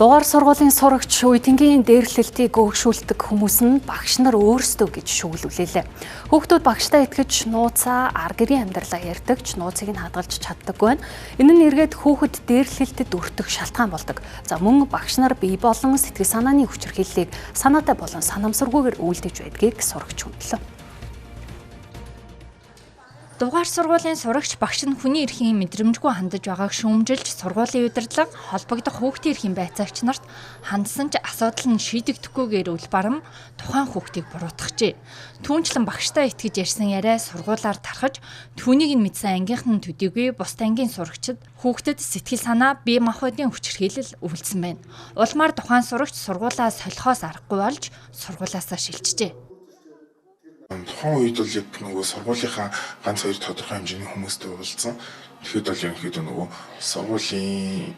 Дугаар сургуулийн сурагч үеийнгийн дээрлэлтийг өгшүүлдэг хүмүүс нь багш нар өөрсдөө гэж шүүгүүлүүлээ. Хүүхдүүд багштай итгэж нууцаа ар гэрийн амьдралаа ярьдаг ч нууцыг нь хадгалж чаддаггүй байна. Энэ нь эргээд хүүхэд дээрлэлтэд өртөх шалтгаан болдог. За мөн багш нар бие болон сэтгэл санааны хүчирхийллийг санаатай болон санамсаргүйгээр үйлдэж байдгийг сурагч хүндлээ. Дугаар сургуулийн сурагч багш нь хүний эрхийн мэдрэмжгүй хандаж байгааг шүүмжилж сургуулийн удирдлага холбогдох хүүхдийн эрхийн байцаагч нарт хандсан ч асуудал нь шийдэгдэхгүйгээр үл барам тухайн хүүхдийг буруутгажээ. Түүнчлэн багштай итгэж ярьсан яриа сургуулаар тархаж түүнийг нь мэдсэн ангийнх нь төдийгүй бусад ангийн сурагчид хүүхдэд сэтгэл санаа бие махбодын хүчирхийлэл өвлсөн байна. Улмаар тухайн сурагч сургуулаа солихоос аргагүй болж сургуулаасаа шилжжээ. Тухайн үед бол яг нөгөө сургуулийнхаа ганц хоёр тодорхой хэмжээний хүмүүстэй уулзсан. Тэгэхэд бол ерөнхийдөө нөгөө сургуулийн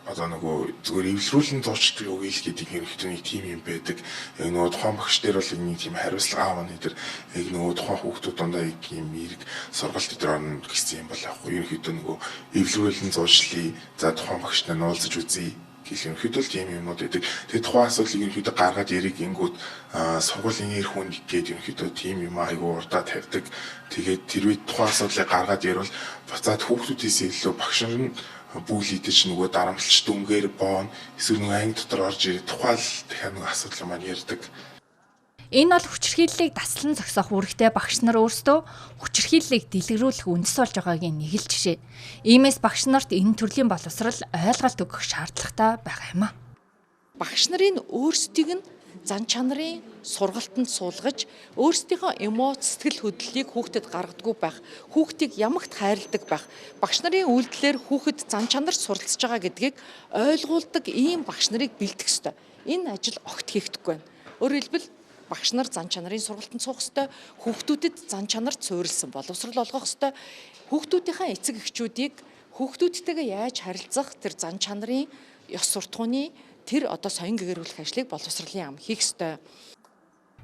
одоо нөгөө зүгээр эвлэрүүлэн зурчдаг үг ил гэдэг ерөнхийдөө нэг тим юм байдаг. Яг нөгөө тухайн багш дээр бол нэг тийм хариуцлага аавна дээр яг нөгөө тухайн хүүхдүүд дундаа яг юм эрг сургалт дээр орно гэсэн юм бол аахгүй. Ерөнхийдөө нөгөө эвлэрүүлэн зуршлыг за тухайн багш нарыг уулзаж үзье. Ерөнхийдөө тийм юмнууд байдаг. Тэгээд тухайн асуудлыг ерөнхийдөө гаргаад яриг ингүүд сургуулийн эр хүн гээд ерөнхийдөө тийм юм айгуу урдаа тавьдаг. Тэгээд тэр үед тухайн асуудлыг гаргаад ярил буцаад хүүхдүүдээс илүү багш нар нь бүлийдэж нөгөө дарамтлч дүнгээр боон эсвэл нөгөө анги дотор орж ирэх тухайн дахиад нөгөө асуудал маань ярьдаг. Энэ бол хүчирхийллийг таслан зогсоох үүрэгтэй багш нар өөрсдөө хүчирхийллийг дэлгэрүүлэх үндэс болж байгаагийн нэг л жишээ. Иймээс багш нарт энэ төрлийн боловсрал ойлголт өгөх шаардлагатай байгаа юм а. Багш нарын өөрсдийг нь зан чанарын сургалтанд суулгаж өөрсдийнхөө эмоц сэтгэл хөдлөлийг хүүхдэд гаргадаггүй байх, хүүхдийг ямагт хайрладаг байх, багш нарын үйлдэлээр хүүхэд зан чанарт суралцж байгаа гэдгийг ойлгуулдаг ийм багш нарыг бэлдэх ёстой. Энэ ажил огт хийгдэхгүй байна. Өөрөөр хэлбэл багш нар зан чанарын сургалтанд суух ёстой, хүүхдүүдэд зан чанарт суурилсан боловсрал олгох ёстой, хүүхдүүдийнхээ эцэг эхчүүдийг хүүхдүүдтэйгээ яаж харилцах тэр зан чанарын ёс суртахууны тэр одоо соён гэгэрүүлэх ажлыг боловсролын ам хийх ёстой.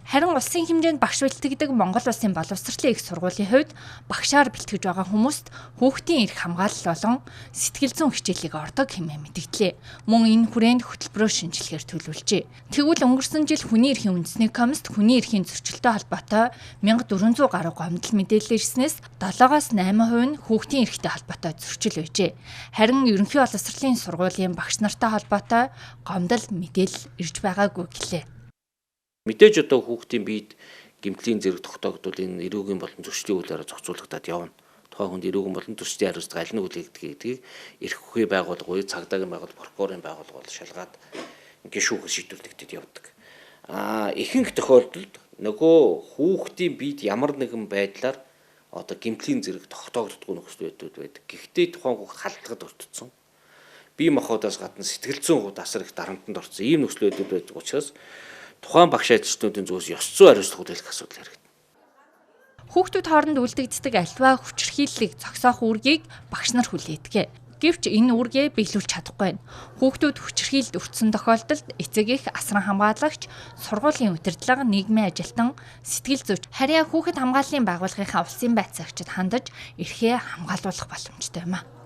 Харин улсын хэмжээнд багш бэлтгэдэг Монгол Улсын боловсролын их сургуулийн хувьд багшаар бэлтгэж байгаа хүмүүст хүүхдийн эрх хамгаалал болон сэтгэл зүйн хичээлийг ордог хэмээн мэдгдлээ. Мөн энэ хүрээнд хөтөлбөрөөр шинжилгээр төлөвлөжээ. Тэгвэл өнгөрсөн жил хүний эрхийн үндэсний комист хүний эрхийн зөрчилтэй холбоотой 1400 гаруй гомдол мэдээлэл ирснээс 7-8% нь хүүхдийн эрхтэй холбоотой зөрчил байжээ. Харин ерөнхий боловсролын сургуулийн багш нартай холбоотой гомдол мэдээлэл ирж байгаагүй гэлээ. Мэдээж одоо хүүхдийн биед гэмтлийн зэрэг тогтоогдвол энэ эрүүгийн болон зөрчлийн үйлээр зохицуулагдаад явна. Тухайн хүнд эрүүгийн болон зөрчлийн хариуцлага аль нь үлээгдгийг эрх үхий байгууллага уу, цагдаагийн байгууллага, прокурорын байгууллага бол шалгаад гишүүгээр шийдвэрлэгдэж явдаг. Ихэнх тохиолдолд нөгөө хүүхдийн биед ямар нэгэн байдлаар одоо гэмтлийн зэрэг тогтоогддоггүй нөхцөл байдаг. Гэхдээ тухайн хүүхд халдлагад өртсөн. Бие махбодоос гадна сэтгэл зүйн асар их дарамтанд орсон. Ийм нөхцөл байдаг учраас тухайн багш ажилтнуудын зүгээс ёс зүйн хариуцлага хүлээх асуудал яригдана. Хүүхдүүд хооронд үлдэгддэг альва хүчирхийллийг зогсоох үүргийг багш нар хүлээдэг. Гэвч энэ үүргээ биелүүлж чадахгүй байна. Хүүхдүүд хүчирхийлэлд өртсөн тохиолдолд эцэг эх, асран хамгаалагч, сургуулийн удирдлага, нийгмийн ажилтан, сэтгэл зүйч харьяа хүүхэд хамгааллын байгууллагынхаа улсын байцаагчид хандаж эрхээ хамгаалуулах боломжтой юм а.